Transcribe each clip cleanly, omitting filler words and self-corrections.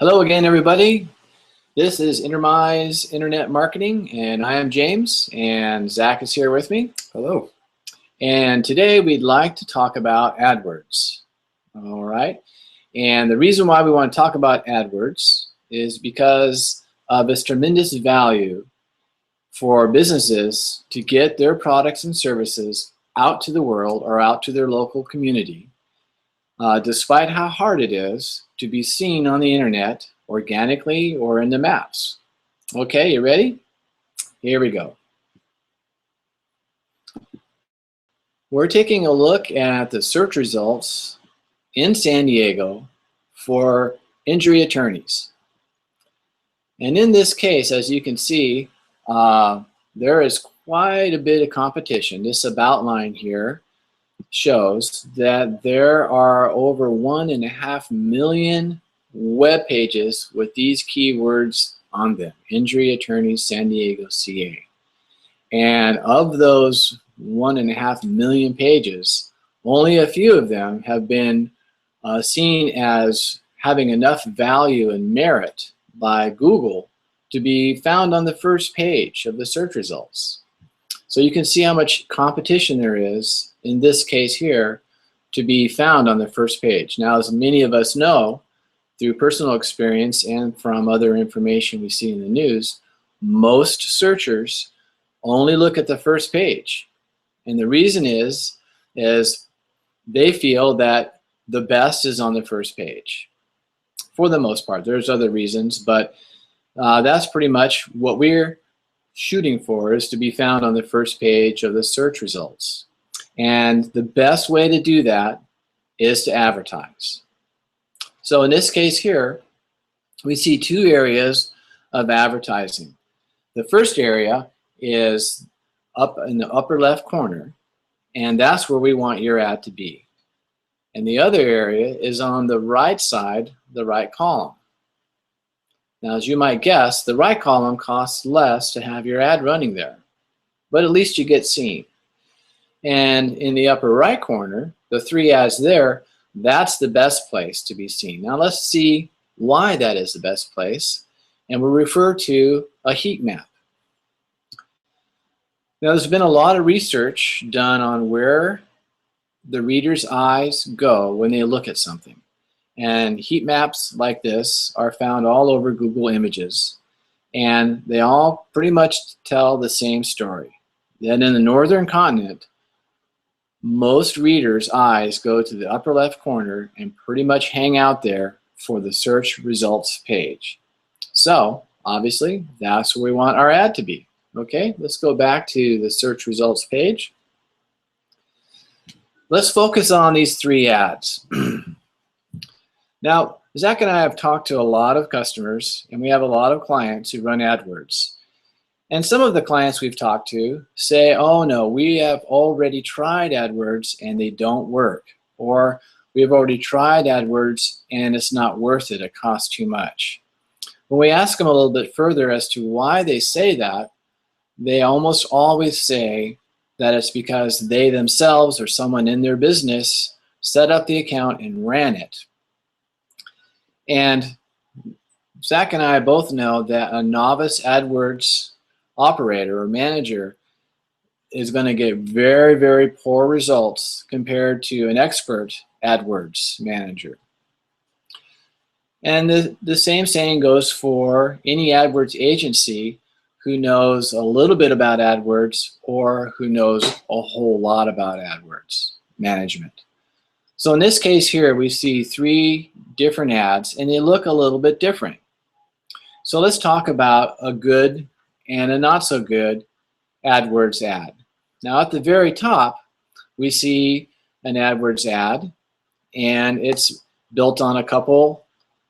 Hello again, everybody. This is InterMize Internet Marketing, and I am James, and Zach is here with me. Hello. And today we'd like to talk about AdWords. All right. And the reason why we want to talk about AdWords is because of its tremendous value for businesses to get their products and services out to the world or out to their local community, despite how hard it is to be seen on the internet organically or in the maps. Okay, you ready? Here we go. We're taking a look at the search results in San Diego for injury attorneys. And in this case, as you can see, there is quite a bit of competition. This about line here shows that there are over 1.5 million web pages with these keywords on them: injury attorneys, San Diego, CA. And of those 1.5 million pages, only a few of them have been seen as having enough value and merit by Google to be found on the first page of the search results. So you can see how much competition there is in this case here to be found on the first page. Now, as many of us know through personal experience and from other information we see in the news, most searchers only look at the first page. And the reason is they feel that the best is on the first page. For the most part, there's other reasons, but that's pretty much what we're shooting for, is to be found on the first page of the search results. And the best way to do that is to advertise. So in this case here, we see two areas of advertising. The first area is up in the upper left corner, and that's where we want your ad to be. And the other area is on the right side, the right column. Now, as you might guess, the right column costs less to have your ad running there, but at least you get seen. And in the upper right corner, the three ads there, that's the best place to be seen. Now let's see why that is the best place, and we'll refer to a heat map. Now, there's been a lot of research done on where the reader's eyes go when they look at something. And heat maps like this are found all over Google Images, and they all pretty much tell the same story. That in the northern continent, most readers' eyes go to the upper left corner and pretty much hang out there for the search results page. So obviously that's where we want our ad to be. Okay, let's go back to the search results page. Let's focus on these three ads. Now, Zach and I have talked to a lot of customers, and we have a lot of clients who run AdWords. And some of the clients we've talked to say, oh no, we have already tried AdWords and they don't work. Or we've already tried AdWords and it's not worth it, it costs too much. When we ask them a little bit further as to why they say that, they almost always say that it's because they themselves or someone in their business set up the account and ran it. And Zach and I both know that a novice AdWords operator or manager is going to get very, very poor results compared to an expert AdWords manager. And the same saying goes for any AdWords agency who knows a little bit about AdWords or who knows a whole lot about AdWords management. So in this case here, we see three different ads, and they look a little bit different. So let's talk about a good and a not so good AdWords ad. Now at the very top, we see an AdWords ad, and it's built on a couple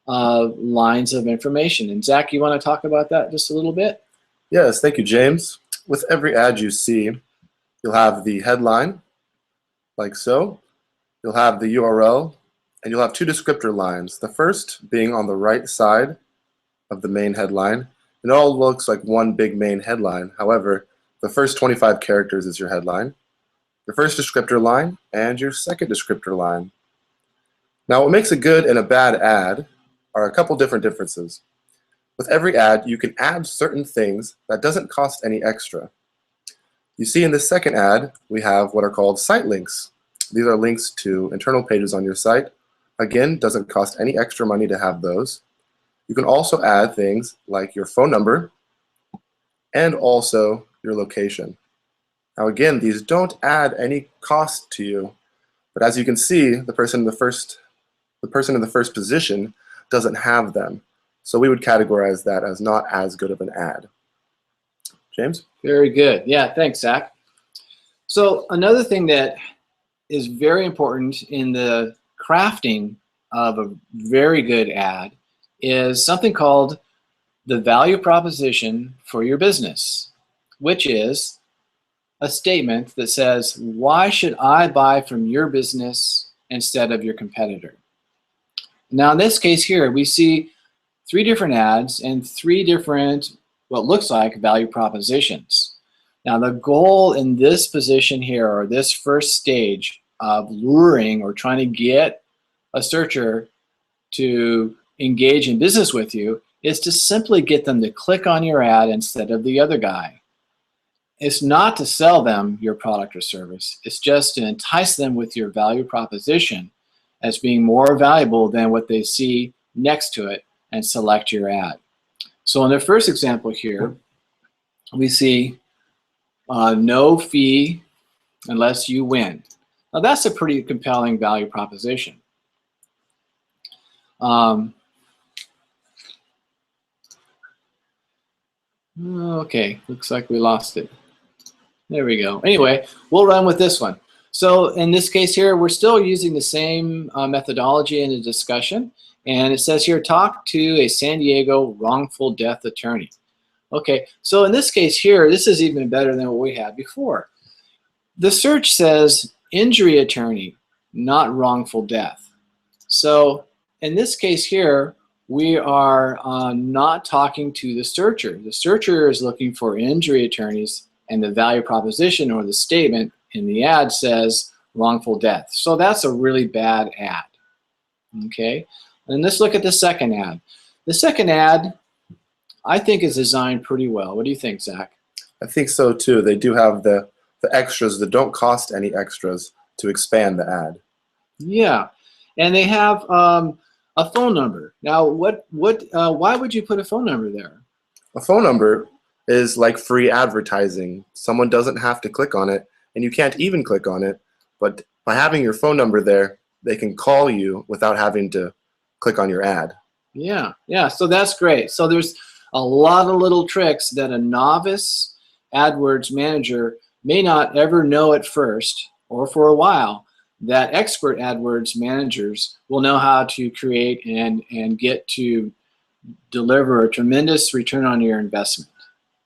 lines of information. And Zach, you want to talk about that just a little bit? Yes, thank you, James. With every ad you see, you'll have the headline, like so. You'll have the URL, and you'll have two descriptor lines. The first being on the right side of the main headline. It all looks like one big main headline. However, the first 25 characters is your headline, your first descriptor line, and your second descriptor line. Now, what makes a good and a bad ad are a couple different differences. With every ad, you can add certain things that doesn't cost any extra. You see in this second ad, we have what are called site links. These are links to internal pages on your site. Again, doesn't cost any extra money to have those. You can also add things like your phone number and also your location. Now again, these don't add any cost to you, but as you can see, the person in the first position doesn't have them. So we would categorize that as not as good of an ad. James? Very good. Yeah, thanks, Zach. So another thing that is very important in the crafting of a very good ad is something called the value proposition for your business, which is a statement that says, why should I buy from your business instead of your competitor? Now in this case here, we see 3 different ads and 3 different, what looks like value propositions. Now the goal in this position here, or this first stage of luring or trying to get a searcher to engage in business with you, is to simply get them to click on your ad instead of the other guy. It's not to sell them your product or service. It's just to entice them with your value proposition as being more valuable than what they see next to it and select your ad. So in the first example here, we see no fee unless you win. Now that's a pretty compelling value proposition. Okay, looks like we lost it. There we go. Anyway, we'll run with this one. So in this case here, we're still using the same methodology in the discussion. And it says here, talk to a San Diego wrongful death attorney. Okay, so in this case here, this is even better than what we had before. The search says injury attorney, not wrongful death. So in this case here, we are not talking to the searcher. The searcher is looking for injury attorneys, and the value proposition or the statement in the ad says wrongful death. So that's a really bad ad. Okay, and let's look at the second ad. The second ad, I think, is designed pretty well. What do you think, Zach? I think so too. They do have the extras that don't cost any extras to expand the ad. Yeah, and they have a phone number. Now, why would you put a phone number there? A phone number is like free advertising. Someone doesn't have to click on it, and you can't even click on it, but by having your phone number there, they can call you without having to click on your ad. Yeah, so that's great. So there's a lot of little tricks that a novice AdWords manager may not ever know at first, or for a while, that expert AdWords managers will know how to create and get to deliver a tremendous return on your investment.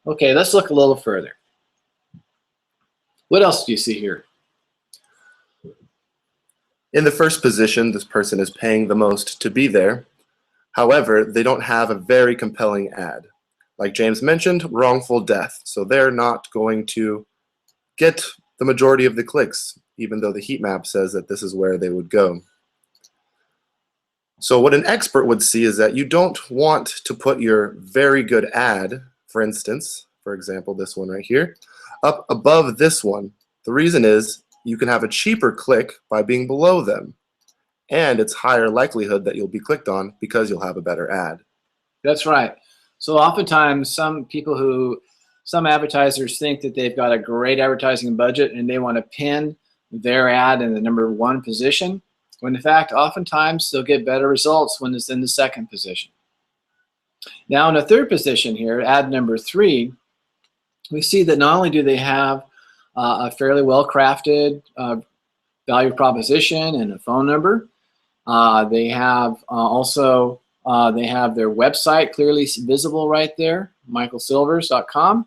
Okay, let's look a little further. What else do you see here? In the first position, this person is paying the most to be there. However, they don't have a very compelling ad. Like James mentioned, wrongful death. So they're not going to get the majority of the clicks, even though the heat map says that this is where they would go. So what an expert would see is that you don't want to put your very good ad, for instance, for example, this one right here, up above this one. The reason is you can have a cheaper click by being below them, and it's higher likelihood that you'll be clicked on because you'll have a better ad. That's right. So oftentimes some advertisers think that they've got a great advertising budget and they want to pin their ad in the #1 position, when in fact oftentimes they'll get better results when it's in the second position. Now in the third position here, ad number 3, we see that not only do they have a fairly well-crafted value proposition and a phone number, they have they have their website clearly visible right there, michaelsilvers.com,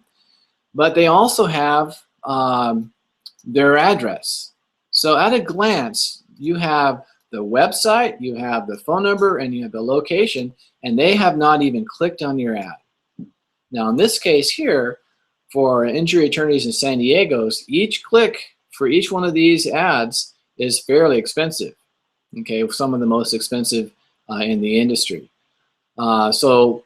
but they also have their address. So at a glance, you have the website, you have the phone number, and you have the location, and they have not even clicked on your ad. Now in this case here, for injury attorneys in San Diego, each click for each one of these ads is fairly expensive. Okay, some of the most expensive in the industry. So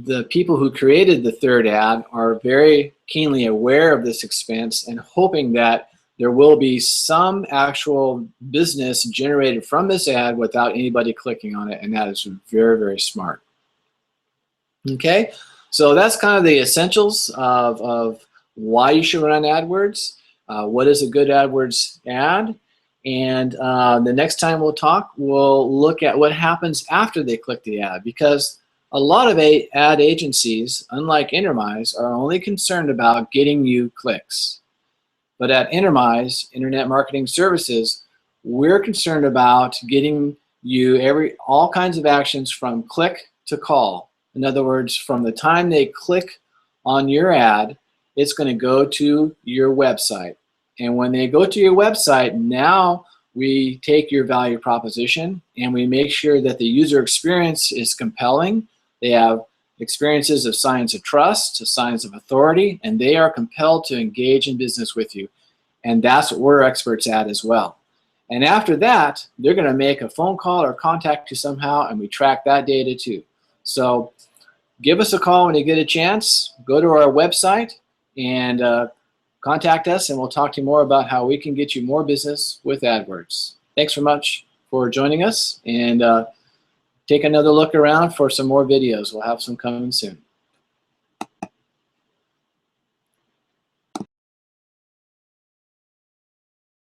the people who created the third ad are very keenly aware of this expense and hoping that there will be some actual business generated from this ad without anybody clicking on it, and that is very, very smart. Okay, so that's kind of the essentials of why you should run AdWords, what is a good AdWords ad, and the next time we'll talk, we'll look at what happens after they click the ad, because a lot of ad agencies, unlike InterMize, are only concerned about getting you clicks. But at InterMize, Internet Marketing Services, we're concerned about getting you all kinds of actions from click to call. In other words, from the time they click on your ad, it's going to go to your website. And when they go to your website, now we take your value proposition and we make sure that the user experience is compelling. They have experiences of signs of trust, signs of authority, and they are compelled to engage in business with you. And that's what we're experts at as well. And after that, they're going to make a phone call or contact you somehow, and we track that data too. So give us a call when you get a chance. Go to our website and contact us, and we'll talk to you more about how we can get you more business with AdWords. Thanks so much for joining us, and take another look around for some more videos. We'll have some coming soon.